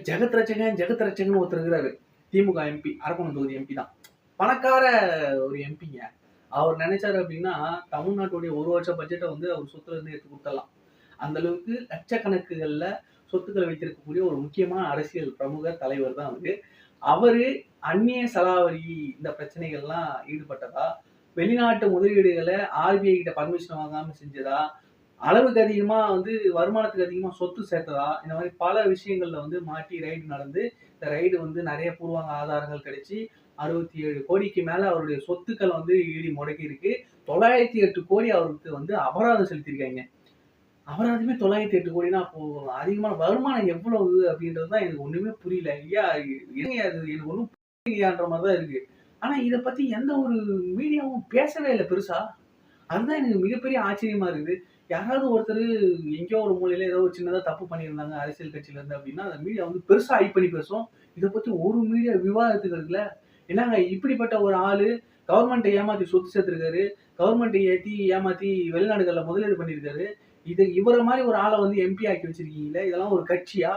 ஜெகத் ரட்சகன் ஜெகத் ரட்சகன் ஒருத்தர் இருக்கிறாரு. திமுக எம்பி, அரக்கோணம் தொகுதி எம்பி தான். பணக்கார ஒரு எம்பிங்க. அவர் நினைச்சாரு அப்படின்னா தமிழ்நாட்டுடைய 1 வருஷ பட்ஜெட்டை வந்து அவர் சொத்துல இருந்து எடுத்து கொடுத்துடலாம். அந்த அளவுக்கு லட்சக்கணக்குகள்ல சொத்துக்களை வைத்திருக்கக்கூடிய ஒரு முக்கியமான அரசியல் பிரமுக தலைவர் தான் அவரு. அவரு அந்நிய செலாவரி இந்த பிரச்சனைகள்லாம் ஈடுபட்டதா, வெளிநாட்டு முதலீடுகளை ஆர்பிஐ கிட்ட பர்மிஷன் வாங்காம செஞ்சதா, அளவுக்கு அதிகமா வந்து வருமானத்துக்கு அதிகமா சொத்து சேர்த்ததா, இந்த மாதிரி பல விஷயங்கள்ல வந்து மாட்டி ரைடு நடந்து, இந்த ரைடு வந்து நிறைய பூர்வாங்க ஆதாரங்கள் கிடைச்சி 67 கோடிக்கு மேல அவருடைய சொத்துக்கள் வந்து ஈடி முடக்கி இருக்கு. 908 கோடி அவருக்கு வந்து அபராதம் செலுத்தியிருக்காங்க. அபராதமே 908 கோடினா அப்போ அதிகமான வருமானம் எவ்வளவு அப்படின்றது தான் எனக்கு ஒண்ணுமே புரியல. ஐயா என்னங்க அது எனக்கு ஒண்ணும் புரியலையான்ற மாதிரி தான் இருக்கு. ஆனா இத பத்தி எந்த ஒரு மீடியாவும் பேசவே இல்ல பெருசா. அதுதான் எனக்கு மிகப்பெரிய ஆச்சரியமா இருக்குது. யாராவது ஒருத்தரு எங்கேயோ ஒரு மூலையில ஏதோ ஒரு சின்னதா தப்பு பண்ணியிருந்தாங்க அரசியல் கட்சியில இருந்து அப்படின்னா, அந்த மீடியா வந்து பெருசா ஹைப் பண்ணி பேசும். இத பத்தி ஒரு மீடியா விவாதத்துக்கு எடுக்கல. என்னங்க இப்படிப்பட்ட ஒரு ஆளு கவர்மெண்ட்ட ஏமாத்தி சொத்து சேர்த்திருக்காரு. கவர்மெண்ட்ட ஏமாத்தி வெளிநாடுகள்ல முதலீடு பண்ணியிருக்காரு. இவர மாரி ஒரு ஆள வந்து எம்பி ஆக்கி வச்சிருக்கீங்களே! இதெல்லாம் ஒரு கட்சியா?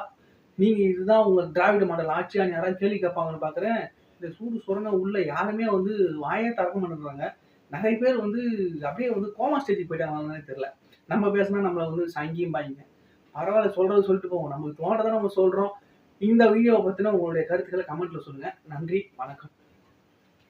நீங்க இதுதான் உங்க திராவிட மாடல் ஆட்சியான்னு யாராவது கேள்வி கேட்பாங்கன்னு பார்க்குறேன். இந்த சூடு சொரண உள்ள யாருமே வந்து வாயே திறக்க மாட்டேங்கிறாங்க. நெறைய பேர் வந்து அப்படியே வந்து கோமா ஸ்டேஜ்க்கு போயிட்டாங்களான்னே தெரியல. நம்ம பேசினா நம்மள வந்து சங்கிம்பாய்ங்க. பரவால்ல சொல்றது சொல்லிட்டு போவோம். நமக்கு தோன்றத நம்ம சொல்றோம். இந்த வீடியோவ பத்தின உங்களுடைய கருத்துக்கள கமெண்ட்ல சொல்லுங்க. நன்றி, வணக்கம்.